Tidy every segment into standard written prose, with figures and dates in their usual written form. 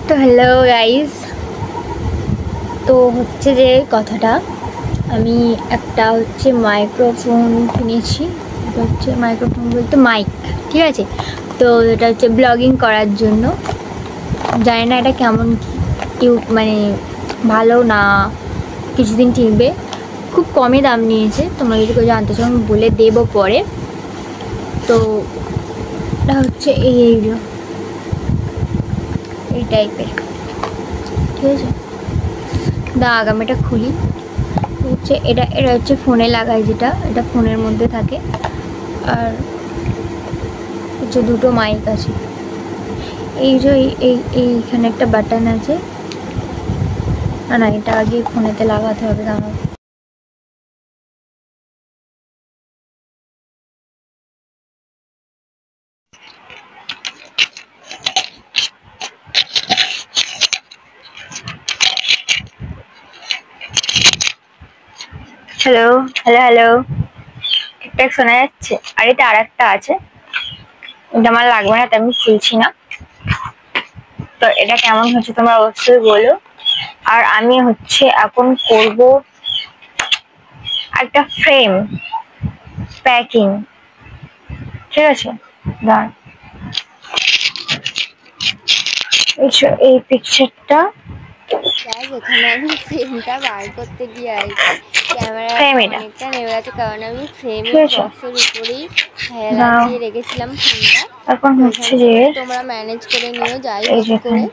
তো hello guys, তো হচ্ছে যে কথাটা আমি একটা হচ্ছে মাইক্রোফোন কিনেছি। এটা হচ্ছে মাইক্রোফোন বলতে মাইক, ঠিক আছে। তো এটা হচ্ছে ব্লগিং করার জন্য। জানি না এটা কেমন মানে ভালো না কিছুদিন টিকবে। খুব কমই দাম নিয়েছে, তোমরা যদি কেউ জানতে চাও আমি বলে দেবো পরে। তো এটা হচ্ছে এই টাইপের, ঠিক আছে। দাগ আমি এটা খুলি। হচ্ছে এটা হচ্ছে ফোনে লাগায়, যেটা এটা ফোনের মধ্যে থাকে। আর হচ্ছে দুটো মাইক আছে। এই যে এইখানে একটা বাটন আছে। না, এটা আগে ফোনেতে লাগাতে হবে। দাঁড়াও। হ্যালো হ্যালো হ্যালো, ঠিকঠাক শোনা যাচ্ছে? আর এটা আর একটা আছে, এটা আমার লাগবে না, তাই আমি খুলছি না। তো এটা কেমন হচ্ছে তোমরা অবশ্যই বলো। আর আমি হচ্ছে এখন করব একটা ফ্রেম প্যাকিং, ঠিক আছে। দাঁড়ান, এই পিকচারটা এখানে আমি ফ্রেমটা বার করতে গিয়ে আর কি ক্যামেরা অনেকটা নেমে আছে, কারণ আমি ফ্রেমের বক্সের উপরেই হেলান দিয়ে রেখেছিলাম ফোনটা। এখন তো হচ্ছে এখান যে থেকে তোমরা ম্যানেজ করে নিও যাই হোক করে।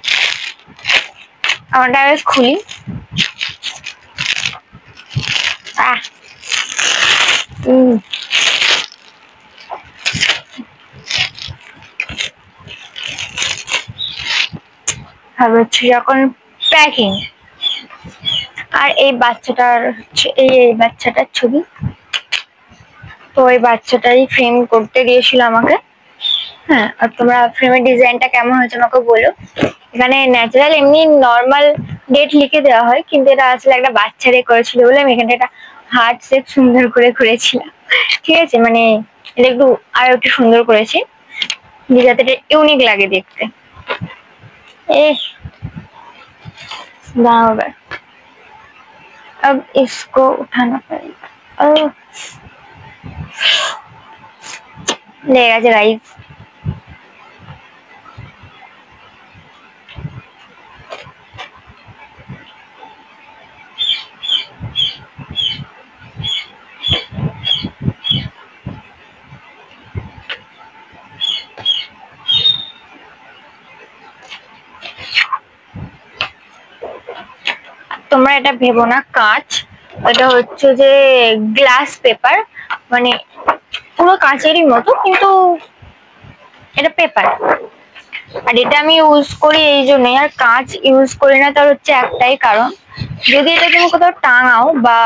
আমরা খুলি। হচ্ছে যখন প্যাকিং। আর এই বাচ্চাটার হচ্ছে এই বাচ্চাটার ছবি। তো এই বাচ্চাটাই ফ্রেম করতে দিয়েছিল আমাকে। হ্যাঁ, আর তোমরা ফ্রেমের ডিজাইনটা কেমন হয়েছে আমাকে বলো। এখানে ন্যাচারাল এমনি নর্মাল ডেট লিখে দেওয়া হয়, কিন্তু এটা আসলে একটা বাচ্চারে করেছিল বলে আমি এখানে একটা হার্ট শেপ সুন্দর করে করেছিলাম, ঠিক আছে। মানে এটা একটু আরো একটু সুন্দর করেছি, যাতে এটা ইউনিক লাগে দেখতে। दाओ अब इसको उठाना पड़ेगा। लेगा जो गाइस। তোমরা এটা ভেবো না কাঁচ, এটা হচ্ছে যে গ্লাস পেপার, মানে পুরো কাঁচেরই মতো, কিন্তু এটা পেপার। আর এটা আমি ইউজ করি এই জন্যই, আর কাঁচ ইউজ করি না তার হচ্ছে একটাই কারণ, যদি এটা তুমি কোথাও টাঙাও বা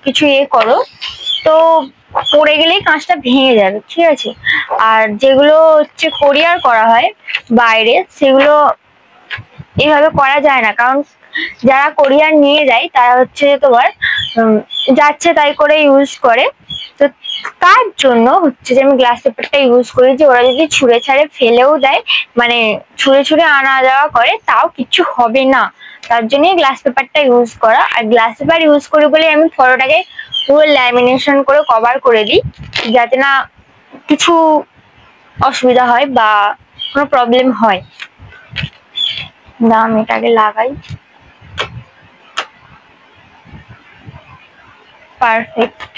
কিছু করো তো পড়ে গেলেই কাঁচটা ভেঙে যাবে, ঠিক আছে। আর যেগুলো হচ্ছে কোরিয়ার করা হয় বাইরে, সেগুলো এভাবে করা যায় না, কারণ যারা কোরিয়ার নিয়ে যায় তারা হচ্ছে তোমার যাচ্ছে তাই করে ইউজ করে। তো তার জন্য হচ্ছে যে আমি গ্লাস পেপারটা ইউজ করি, যে ওরা যদি ছুঁড়ে ছাড়ে ফেলেও দেয়, মানে ছুঁড়ে ছুঁড়ে আনা যাওয়া করে, তাও কিছু হবে না। তার জন্যই গ্লাস পেপারটা ইউজ করা। আর গ্লাস পেপার ইউজ করি বলে আমি ফটোটাকে পুরো ল্যামিনেশন করে কভার করে দিই, যাতে না কিছু অসুবিধা হয় বা কোনো প্রবলেম হয় না। আমি এটাকে লাগাই। परफेक्ट।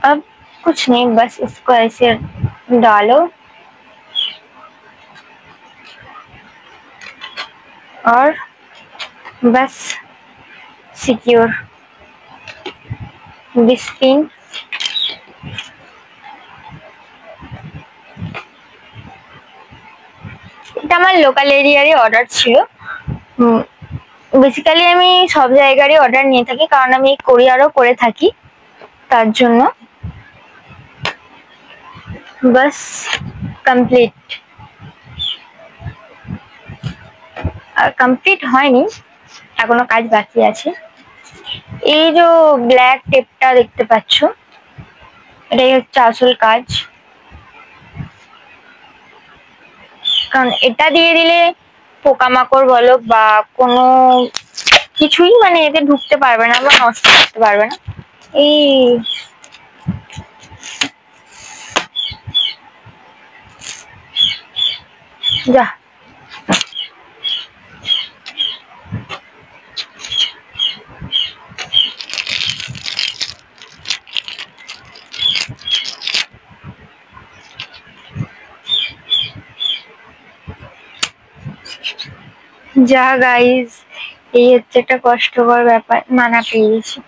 अब कुछ नहीं, बस इसको ऐसे डालो और बस सिक्योर दिस पिन। এটা আমার লোকাল এরিয়ারই অর্ডার ছিল। বেসিক্যালি আমি সব জায়গারই অর্ডার নিয়ে থাকি, কারণ আমি কোরিয়ারও করে থাকি, তার জন্য। বাস কমপ্লিট। আর কমপ্লিট হয়নি, এখনো কাজ বাকি আছে। এই যে ব্ল্যাক টেপটা দেখতে পাচ্ছ, এটাই হচ্ছে আসল কাজ। কারণ এটা দিয়ে দিলে পোকামাকড় বলো বা কোনো কিছুই মানে এতে ঢুকতে পারবে না বা নষ্ট করতে পারবে না। এই যা যা গাইস, এই হচ্ছে একটা কষ্টকর ব্যাপার, মানা পেয়ে গেছি।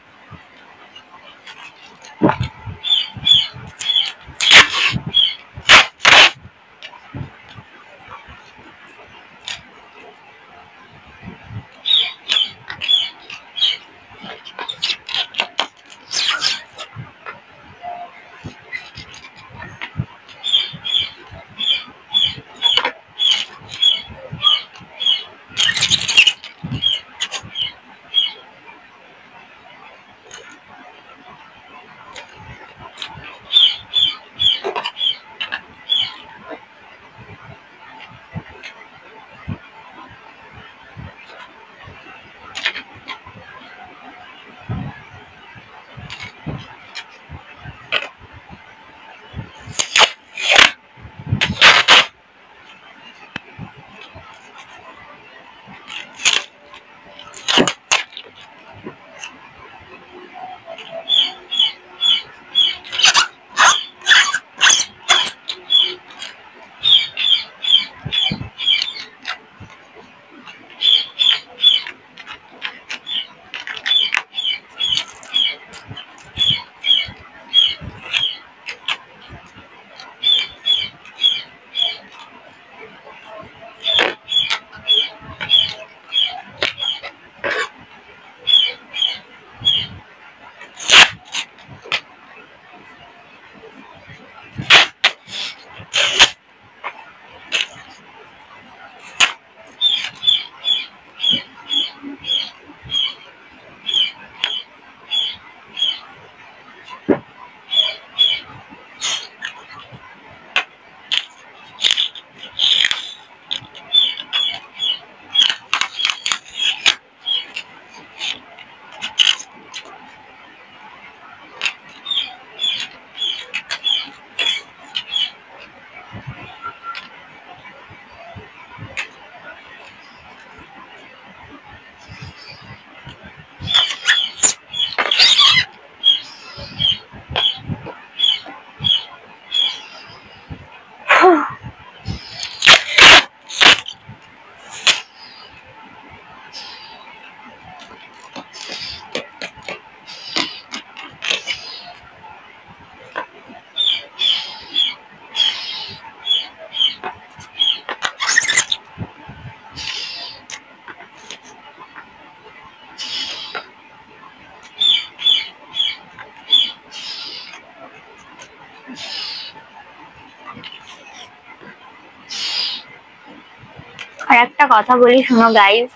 আর একটা কথা বলি শোনো গাইস,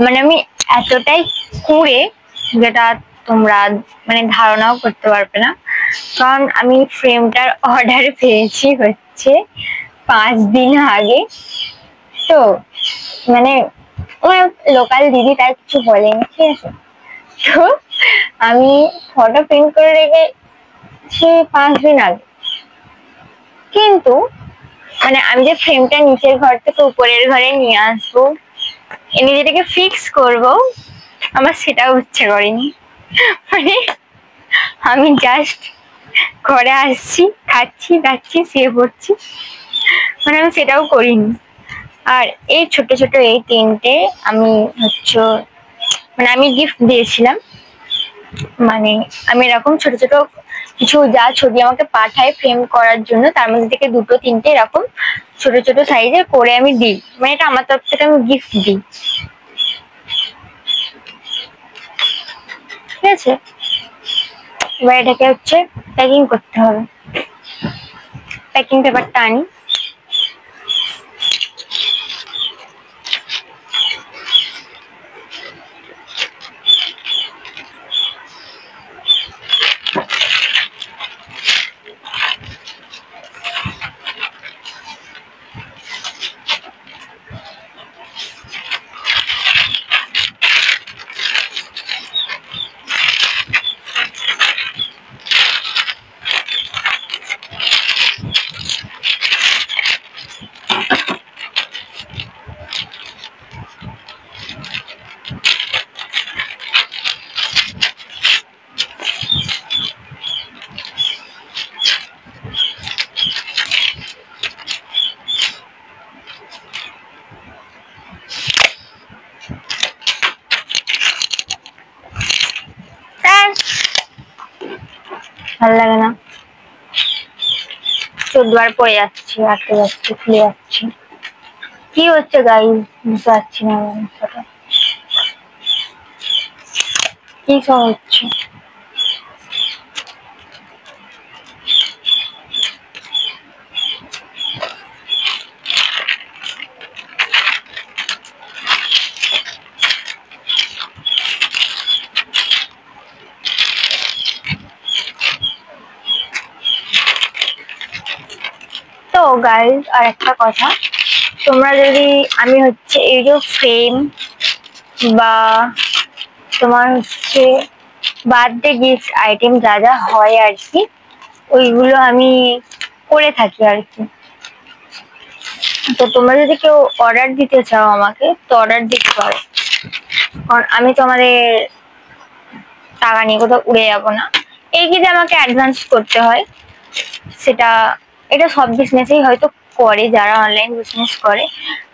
মানে আমি এতটাই কুঁড়ে যেটা তোমরা মানে ধারণাও করতে পারবে না। কারণ আমি ফ্রেমটার অর্ডার পেয়েছি হচ্ছে 5 দিন আগে। তো মানে ওই লোকাল দিদি তার কিছু বলেনি, ঠিক আছে। তো আমি ফটো প্রিন্ট করে রেখেছি 5 দিন আগে, কিন্তু মানে আমি যে ফ্রেমটা নিচের ঘর থেকে উপরের ঘরে নিয়ে আসবো, এনে যেটাকে ফিক্স করব, আমার সেটাও ইচ্ছে করেনি। মানে আমি জাস্ট ঘরে আসছি, খাচ্ছি, দাচ্ছি, শুয়ে পড়ছি, মানে আমি সেটাও করিনি। আর এই ছোট ছোট এই 3টে আমি হচ্ছে মানে আমি গিফট দিয়েছিলাম। মানে আমি এরকম ছোট ছোট কিছু যা ছবি আমাকে পাঠায় ফ্রেম করার জন্য, তার মধ্যে থেকে 2-3টে এরকম ছোট ছোট সাইজের করে আমি দিই, মানে এটা আমার তরফ থেকে আমি গিফট দিই, ঠিক আছে। এবার এটাকে হচ্ছে প্যাকিং করতে হবে। প্যাকিং পেপারটা আনি, ভালো লাগে না, 14 বার পড়ে যাচ্ছি, আটকে যাচ্ছি, খুলে যাচ্ছি। কি হচ্ছে গাইস বুঝতে পারছি না সাথে কি সব হচ্ছে। তো গাইস আর একটা কথা, তোমরা যদি আমি হচ্ছে এই যে ফ্রেম বা তোমার হচ্ছে বার্থডে গিফট আইটেম যা যা হয় আর কি, ওইগুলো আমি করে থাকি আর কি। তো তোমরা যদি কেউ অর্ডার দিতে চাও আমাকে, তো অর্ডার দিতে পারো, কারণ আমি তোমাদের টাকা নিয়ে কোথাও উড়ে যাবো না। এই কি যে আমাকে অ্যাডভান্স করতে হয়, সেটা এটা সব বিজনেসেই হয়তো করে যারা অনলাইন বিজনেস করে,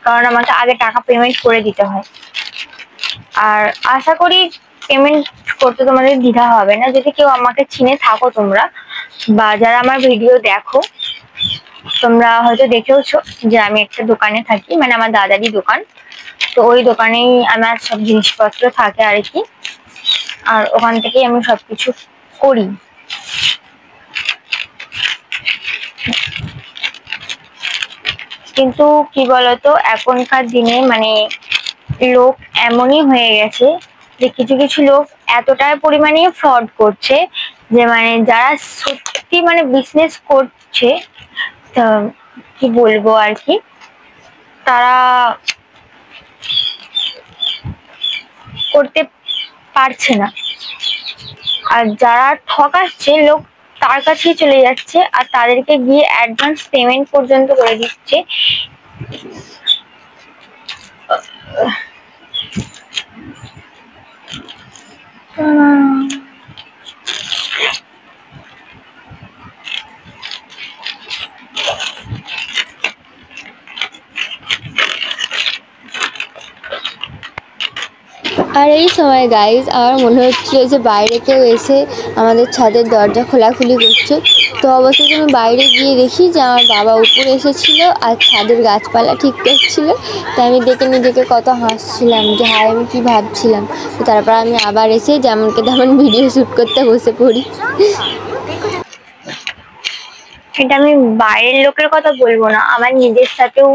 কারণ আমাকে আগে টাকা পেমেন্ট করে দিতে হয়। আর আশা করি পেমেন্ট করতে তোমাদের দ্বিধা হবে না, যদি কেউ আমাকে চিনে থাকো তোমরা, বা যারা আমার ভিডিও দেখো, তোমরা হয়তো দেখেওছো যে আমি একটা দোকানে থাকি, মানে আমার দাদারই দোকান। তো ওই দোকানেই আমার সব জিনিসপত্র থাকে আর কি, আর ওখান থেকেই আমি সবকিছু করি। কিন্তু কি বলতো, এখনকার দিনে মানে লোক এমনই হয়ে গেছে যে কিছু কিছু লোক এতটাই পরিমাণে ফ্রড করছে, যে মানে যারা সত্যি মানে বিজনেস করছে, কি বলবো আর কি, তারা করতে পারছে না। আর যারা ঠকাচ্ছে লোক, তার কাছেই চলে যাচ্ছে আর তাদেরকে গিয়ে অ্যাডভান্স পেমেন্ট পর্যন্ত করে দিচ্ছে। আর এই সময় গাইজ আমার মনে হচ্ছিল যে বাইরে কেউ এসে আমাদের ছাদের দরজা খোলাখুলি করছে। তো অবশ্যই আমি বাইরে গিয়ে দেখি যে আমার বাবা উপরে এসেছিলো আর ছাদের গাছপালা ঠিক করছিল। তাই আমি দেখে নিজেকে কত হাসছিলাম যে হায় আমি কী ভাবছিলাম। তো তারপর আমি আবার এসে যেমনকে তেমন ভিডিও শ্যুট করতে বসে পড়ি। এটা আমি বাইরের লোকের কথা বলবো না, আমার নিজের সাথেও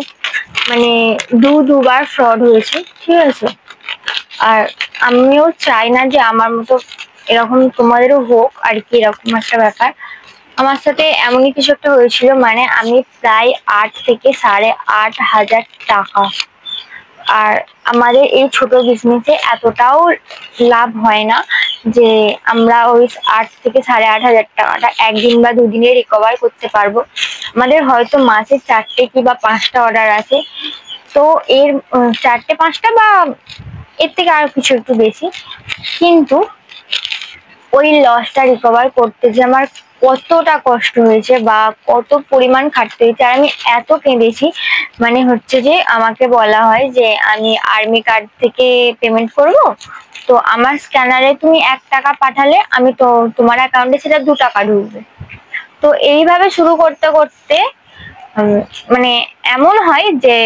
মানে দুবার ফ্রড হয়েছে, ঠিক আছে। আর আমিও চাই না যে আমার মতো এরকম তোমাদেরও হোক আর কি, এরকম একটা ব্যাপার। আমার সাথে এমনই কিছু একটা হয়েছিল, মানে আমি প্রায় 8 থেকে 8,500 টাকা, আর আমাদের এই ছোট বিজনেসে এতটাও লাভ হয় না যে আমরা ওই 8 থেকে 8,500 টাকাটা একদিন বা দুদিনে রিকভার করতে পারবো। আমাদের হয়তো মাসে 4টে কি বা 5টা অর্ডার আছে, তো এর 4টে 5টা বা এর থেকে আর কিছু একটু বেশি, কিন্তু ওই লসটা রিকভার করতে যে আমার কতটা কষ্ট হয়েছে বা কত পরিমাণ খাটতে হয়েছে। আর আমি এত কেঁদেছি, মানে হচ্ছে যে আমাকে বলা হয় যে আমি আর্মি কার্ড থেকে পেমেন্ট করব, তো আমার স্ক্যানারে তুমি 1 টাকা পাঠালে আমি তো তোমার অ্যাকাউন্টে সেটা 2 টাকা ঢুকবে। তো এইভাবে শুরু করতে করতে মানে এমন হয় যে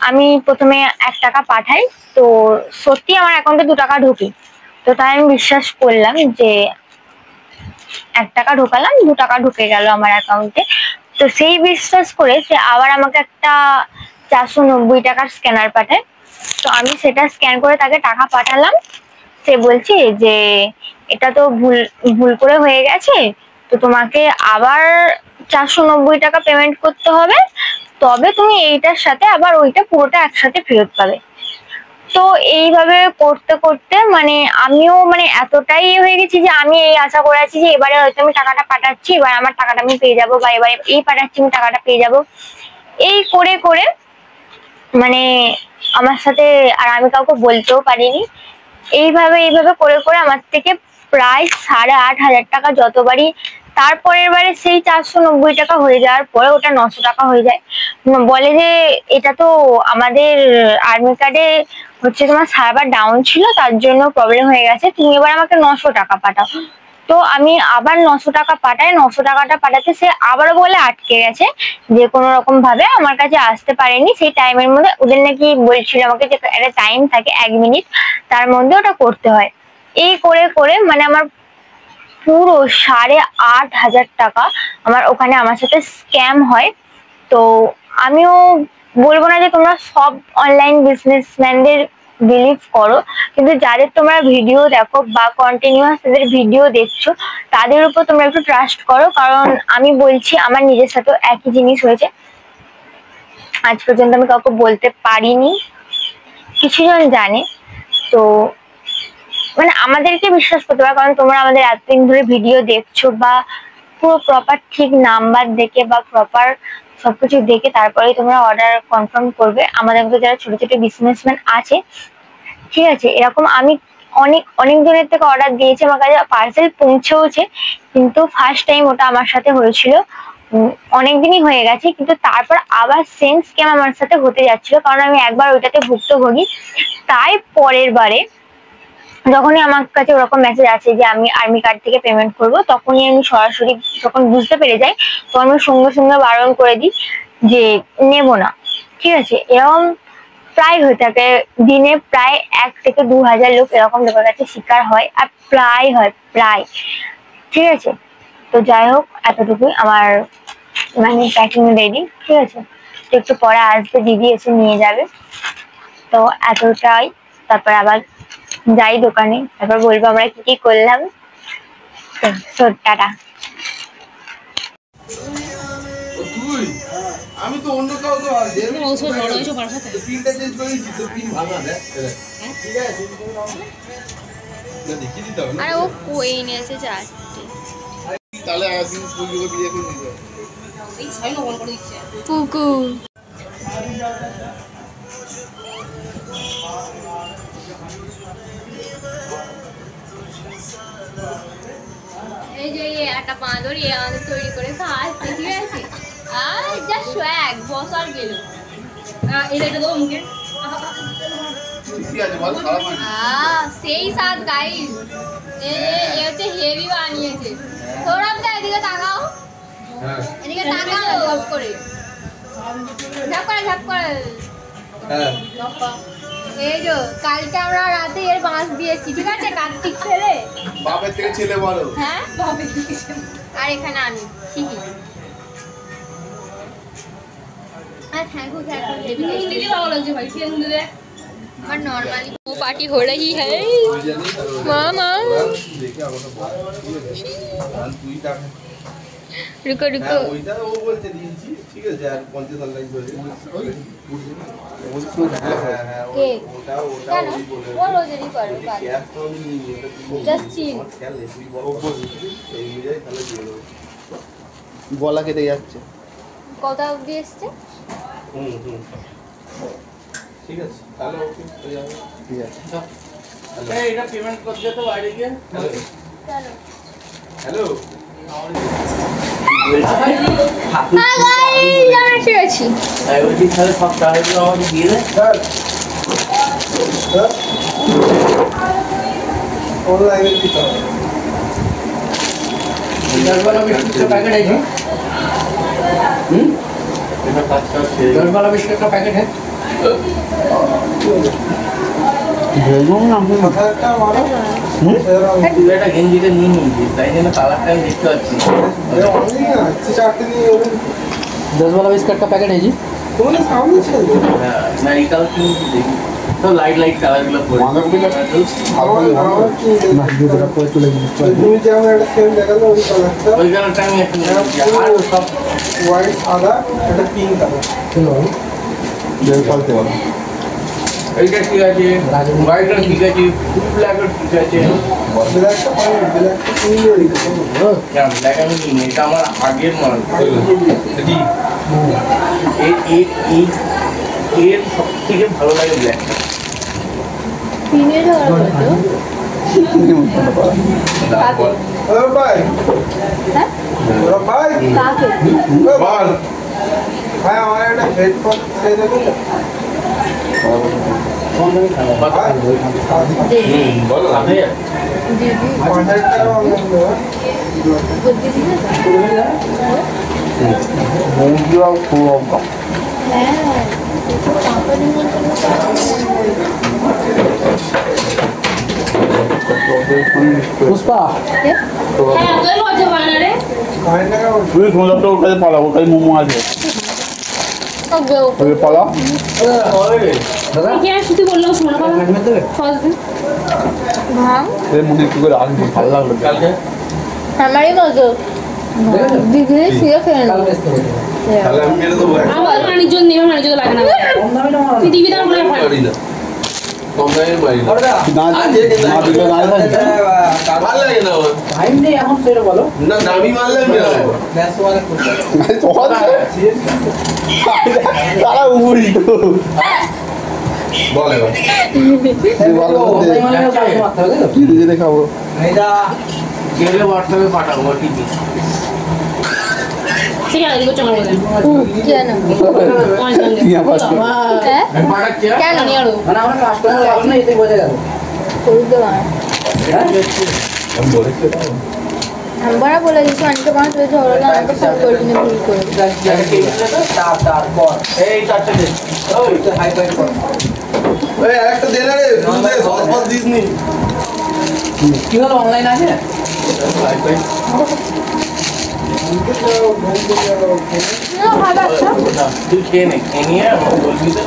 আমি প্রথমে 1 টাকা পাঠাই, তো সত্যি আমার অ্যাকাউন্টে 2 টাকা ঢুকে। তো তাই আমি বিশ্বাস করলাম যে 1 টাকা ঢোকালাম, 2 টাকা ঢুকে গেল আমার অ্যাকাউন্টে। তো সেই বিশ্বাস করে সে আবার আমাকে একটা 490 টাকার স্ক্যানার পাঠায়। তো আমি সেটা স্ক্যান করে তাকে টাকা পাঠালাম। সে বলছে যে এটা তো ভুল করে হয়ে গেছে, তো তোমাকে আবার 490 টাকা পেমেন্ট করতে হবে, তবে তুমি এইটার সাথে আবার ওইটা পুরোটা একসাথে ফেরত পাবে। তো এইভাবে করতে করতে মানে আমিও মানে এতটাই হয়ে গেছি যে আমি এই আশা করে আছি যে এবারে হয়তো আমি টাকাটা পাঠাচ্ছি, এবার আমার টাকাটা আমি পেয়ে যাবো, বা এবারে এই পাঠাচ্ছি আমি টাকাটা পেয়ে যাবো। এই করে করে মানে আমার সাথে, আর আমি কাউকে বলতেও পারিনি। এইভাবে করে করে আমার থেকে প্রায় 8,500 টাকা যতবারই, তারপরের বারে সেই 490 টাকা হয়ে যাওয়ার পরে ওটা 900 টাকা হয়ে যায়। বলে যে এটা তো আমাদের আর্মি কার্ডে হচ্ছে তোমার সার্ভার ডাউন ছিল, তার জন্য প্রবলেম হয়ে গেছে, তুমি এবার আমাকে 900 টাকা পাঠাও। তো আমি আবার 900 টাকা পাঠাই, 900 টাকাটা পাঠাতে সে আবারও বলে আটকে গেছে, যে কোনো রকম ভাবে আমার কাছে আসতে পারেনি। সেই টাইমের মধ্যে ওদের নাকি বলছিল আমাকে যে একটা টাইম থাকে 1 মিনিট, তার মধ্যে ওটা করতে হয়। এই করে করে মানে আমার পুরো 8,500 টাকা আমার ওখানে আমার সাথে স্ক্যাম হয়। তো আমিও বলবো না যে তোমরা সব অনলাইন বিজনেসম্যানদের বিলিভ করো, কিন্তু যাদের তোমরা ভিডিও দেখো বা কন্টিনিউয়াস তাদের ভিডিও দেখছো তাদের উপর তোমরা একটু ট্রাস্ট করো। কারণ আমি বলছি আমার নিজের সাথেও একই জিনিস হয়েছে, আজ পর্যন্ত আমি কাউকে বলতে পারিনি, কিছু জন জানে। তো মানে আমাদেরকে বিশ্বাস করতে পারো, কারণ তোমরা আমাদের এতদিন ধরে ভিডিও দেখছো বা পুরো প্রপার ঠিক নাম্বার দেখে বা প্রপার সবকিছু দেখে তারপরে তোমরা অর্ডার কনফার্ম করবে। আমাদের মধ্যে যারা ছোট ছোট বিজনেসম্যান আছে, ঠিক আছে, এরকম আমি অনেক অনেক জনের থেকে অর্ডার দিয়েছি, আমার কাছে পার্সেল পৌঁছেওছে, কিন্তু ফার্স্ট টাইম ওটা আমার সাথে হয়েছিল, অনেকদিনই হয়ে গেছে, কিন্তু তারপর আবার সেম স্ক্যাম আমার সাথে হতে যাচ্ছিল, কারণ আমি একবার ওইটাতে ভুক্তভোগী। তাই পরের বারে যখনই আমার কাছে ওরকম মেসেজ আছে যে আমি আর্মি কার্ড থেকে পেমেন্ট করব, তখনই আমি সরাসরি যখন বুঝতে পেরে যাই তখন আমি সঙ্গে সঙ্গে বারণ করে দিই যে নেব না, ঠিক আছে। এরকম প্রায় হয়ে থাকে, দিনে প্রায় 1 থেকে 2,000 লোক এরকম লোকের কাছে শিকার হয়, আর প্রায় হয় প্রায়, ঠিক আছে। তো যাই হোক, এতটুকুই আমার মানে প্যাকিং রেডি, ঠিক আছে। তো একটু পরে আসবে, দিদি এসে নিয়ে যাবে, তো এতটাই। তারপর আবার যাই দোকানে, তারপর বলবো আমরা কি কি করলাম। টাটা। আমি তো অন্য কাউকে পিনটা চেঞ্জ করে দিচ্ছি, তো পিন ভাঙা দেখ ঠিক আছে। দেখি দিতে হবে, আরে ও কই নিয়েছে 4টে। তাহলে একদিন পুজোকে বিয়ে করে দিতে হবে। এই ছয় না অন করে দিচ্ছে পুকু এই যে একটা বাঁদর আমাদের তৈরি করে খাচ্ছে, ঠিক আছে। আর যা সোয়াগ বসার গেল এটা দেবো মুখে ঠিক আছে, ভালো খারাপ হয় না। সেই স্বাদ গাইস। এ হচ্ছে হেভি বানিয়েছে। সৌরভ দা এদিকে তাকাও, হ্যাঁ এদিকে তাকাও ঝপ করে ঝপ করে ঝপ করে। হ্যাঁ এই যে কালকে আমরা রাতে এর বাঁশ দিয়েছি, ঠিক আছে, কার্তিক ছেলে। বাপের থেকে ছেলে বড়। হ্যাঁ আর এখানে আমি ঠিকই। আর থ্যাংক ইউ हेवी नुन दीदी भाव लग भाई क्या नुन दे और नॉर्मली वो पार्टी हो रही है। मामा দেখে আমাকে বল, ঠিক আছে, আর তুই টাকা रुको रुको। হ্যাঁ ওইটা ও বলতে দিয়েছি, ঠিক আছে, আর 50 লাখ ধরে হ্যাঁ হ্যাঁ কে? ওটা কেন ওই বলে ও রোজেরই করে কাজ। ক্যাশ তো আমি নিয়ে এটা তুই Just chill. খেয়াল নেই, তুই বড় এই মিলে তাহলে দিয়ে দেবো। গলা কেটে যাচ্ছে। কত অবধি এসছে? হুম ঠিক আছে, তাহলে ওকে হয়ে যাবে। ঠিক আছে, এই এটা পেমেন্ট করতে তো বাইরে গিয়ে হ্যালো চলো। হ্যালো হ্যাঁ গাইস আমরা এসে গেছি। তাই বলছি তাহলে সব টাকাগুলো আমাকে দিয়ে দে। অনলাইনে দিতে হবে। দশবালা বিস্কুটের প্যাকেট আছে এটা কাজটা ছেড়ে দশবালা বিস্কুটের প্যাকেট है একটা গেঞ্জিটা নিয়ে নিয়েছি, তাই জন্য কালারটা আমি দেখতে পাচ্ছি। 10 बिस्कुट का पैकेट है जी। हाँ, मैं ये कलर क्यों नहीं देखी तो लाइट लाइट कलर गुलो पड़े ওই কালারটা আমি একটু আর সব হোয়াইট সাদা একটা পিঙ্ক কালার পাল্টে বলো। এইটা ঠিক আছে, হোয়াইটটা ঠিক আছে, ফুল ব্ল্যাকও ঠিক আছে। ব্ল্যাকটা পাই, ব্ল্যাকটা কিনলে কেন ব্ল্যাক আমি নিই, এটা আমার আগের মাল। এর সব থেকে ভালো লাগে ব্ল্যাকটা। পিনের হওয়ার কত? ভাই হ্যাঁ ওরা ভাই কাকে? বল ভাই আমার একটা হেডফোন সেই দেবেন বলো পুষ্পা হ্যাঁ তোর লজ্জা পায় না রে তুই সোনাটা ওর কাছে পালাবো ওর কাছে মোমো আছে ওকে পালা দাদা কি আর শুধু বললাম শোনা পালা সস দে এর মুখে একটু করে আসবো ভালো লাগলো কালকে আমারই মতো দিদি শুয়ে খেয়ে কাল নেবো। বেস্ট হবে তাহলে আমি মেরে দেবো আমার বাণিজ্য নেবে বাণিজ্য লাগে না কম দামে না তুই দিবি তার মনে হয় মারি না কম দামের মারি না ওটা না দিলে দাঁড়িয়ে থাকবে ভালো লাগে না আমার টাইম নেই এখন সেটা বলো না দামি মারলে আমি নেবো গ্যাস ওয়ালা করতে তারা উল্টো বল এবার কি দিয়ে দেখাবো এটা গেলে হোয়াটসঅ্যাপে পাঠাবো ঠিকই ঠিক আছে দিকে চলে বলেন কেন? টিয়া পাঁচটা হ্যাঁ? পাঠাচ্ছি কেন? মানে আমরা কাস্টমার আসলে এতে বোঝা গেল বুঝতে পারো। আমি বলেছি আমরা বলে দিচ্ছি অনেকে মানুষ হয়ে ঝগড়া অনেকে ফোন করবি না ভুল করে তারপর এই চারটে দে ওই তো হাই ফাই কর ওই আরেকটা দে না রে তুই দে সস ফস দিস নি কি হলো অনলাইন আছে না, ভালো আছো? তুই খেয়ে নে খেয়ে নিয়ে আমাকে বলবি তো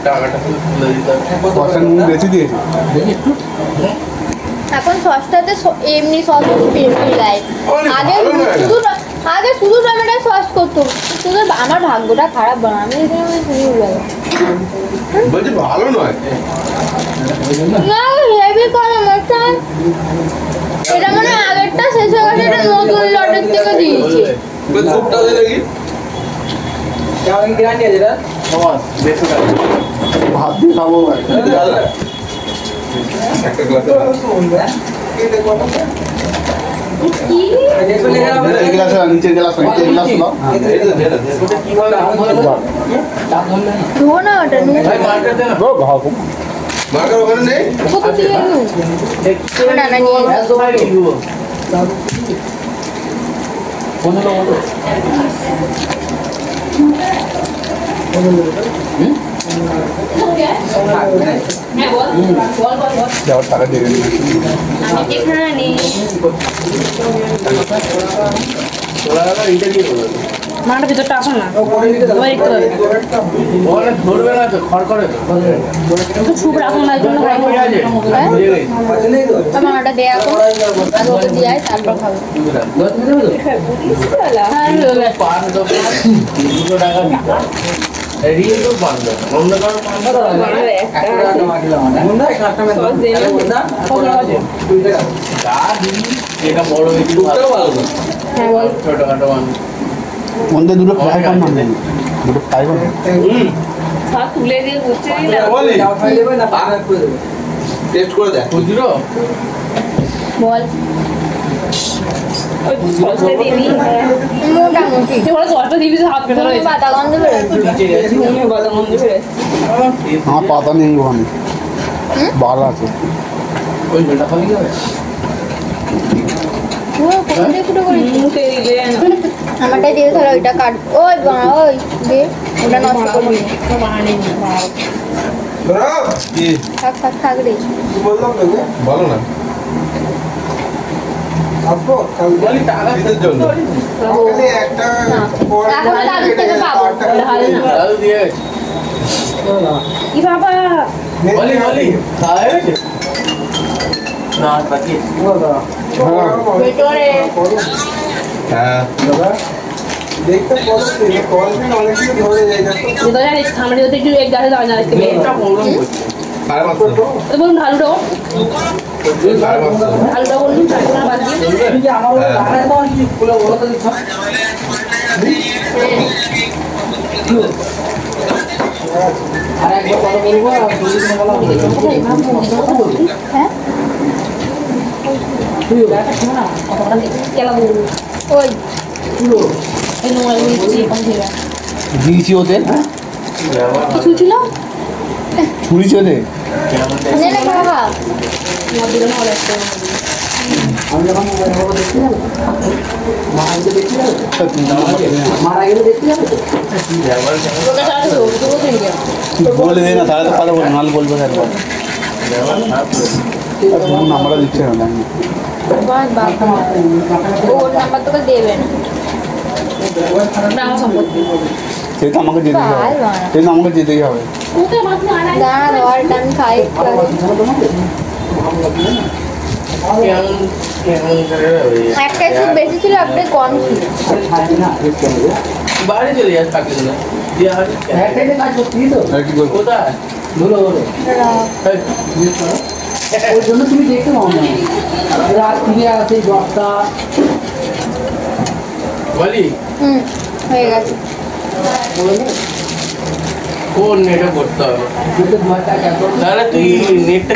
টাকাটা তুলে দিতে হবে দশটা নুন বেশি দিয়েছি এখন সসটাতে এমনি সস দেয় আগে ভালো নয় শুধু আগে শুধু টমেটো সস করতো শুধু আমার ভাগ্যটা খারাপ বানা আমি এখানে শুনি উড়াই বলছি ভালো নয় না হেভি করে মশাই এটা মানে আগেরটা শেষ হয়ে গেছে এটা নতুন লটের থেকে দিয়েছি ওই স্যুপটা দে দেখি কেমন গ্যারান্টি আছে এটা সমাজ বেশি টাকা ভাত দিয়ে খাবো একটা গ্লাস এই গ্লাস নিচের গ্লাস নিচের গ্লাস নাও কি বলে ধো না ওটা নুন ভাই মার্কেট দে না ভাবো মার্কেট ওখানে নেই কত দিয়ে নুন না না নিয়ে গ্যাস তো ভাই দিব কোন লোক হ্যাঁ বল বল বল বল যাওয়ার টাকা দিয়ে দিন আমি এখানে তোরা আবার এইটা দিয়ে বলো মাটা ভিতরটা আসো না করে দিতে দাও ওখানে ধরবে না তো খড় করে তো সুপ রাখুন না জন্য ঠিক আছে বুঝে গেছি আছে নেই তো আমার ওটা দেয়া কর আগে ওকে দিয়ে আয়, তারপর খাবো দশ মিনিট হলো পান তো 200 টাকা রিয়েল তো পান না অন্য কারো পান না একটা মাগিলাম এখন না কাস্টমার সস দেন না এটা বড় হয়েছে ভালো না হ্যাঁ বল ছোটখাটো মানুষ মধ্যে দুটো ফ্রাই কর না দুটো ফ্রাই কর সব তুলে দিয়ে বুঝতে বলি যাও খাই দেবে না পাক করে দেবে টেস্ট করে দেখ খুচরো বল ওই সসটা দিবি মোটামুটি তুই বলে সসটা দিবি হাত পেতে তুমি রয়েছে পাতা গন্ধ বেরোচ্ছে নিচে গেছি ঘুমিয়ে বাদা মন্দ করে আমার পাতা নেই ওখানে বাল আছে ওই জলটা খালি যাবে পুরো কুটে কুটে করে মুখে দিলে আমারটা দিয়ে তাহলে ওইটা কাট ওই বাবা ওই দে ওটা নষ্ট করবি কি থাক থাক থাক রে বলো না বলি টাকা দিতে জন্য এখন কাজ থেকে পাবো দাদু দিয়ে গেছে কি বাবা বলি বলি খাওয়া হয়ে গেছে না বাকি ভেতরে হ্যাঁ যেটা জানিস সামনে যদি একটু এক গাছে দাঁড়িয়ে রাখতে হবে এটা প্রবলেম হচ্ছে সাড়ে পাঁচশো তো বলুন ঢালুটাও সাড়ে পাঁচশো ঢালুটা বলুন চারটা বাদ দিয়ে তুমি আমার লাগায় তো কি খুলে বলো তো দিছ আর একবার কথা বলবো আর দুই দিন বলা হবে হ্যাঁ তুই কেলা বলুন ওই এই নোংরা দিচ্ছি এখন থেকে দিয়েছি ওতে কিছু ছিল ছুরি চলে নে না বাবা না দিলে না হলে আমি যখন মোবাইল বাবা দেখতে যাবো মারা গেলে দেখতে যাবো মারা গেলে দেখতে যাবো বলে দে না তাহলে তো কথা বলবো নাহলে বলবো স্যার নাম্বারটা দিচ্ছে না আমি তোমার বাবা ওর নাম্বার তোকে দেবে না সে তো আমাকে যেতেই হবে ভাই বাবা। সে তো আমাকে যেতেই হবে দাঁড়া রলটা আমি খাই একটু আগে। একটা একটু বেশি ছিল একটা কম ছিল বাইরে চলে যাস থাকলে না একটাই কাজ করছি তো আর কি করবো কোথায় ধুলো ধুলো ওই জন্য তুমি দেখতে পাও না রাত ফিরে আসে 10টা বলি হুম হয়ে গেছে কোন নেটে করতে হবে তাহলে তুই নেটটা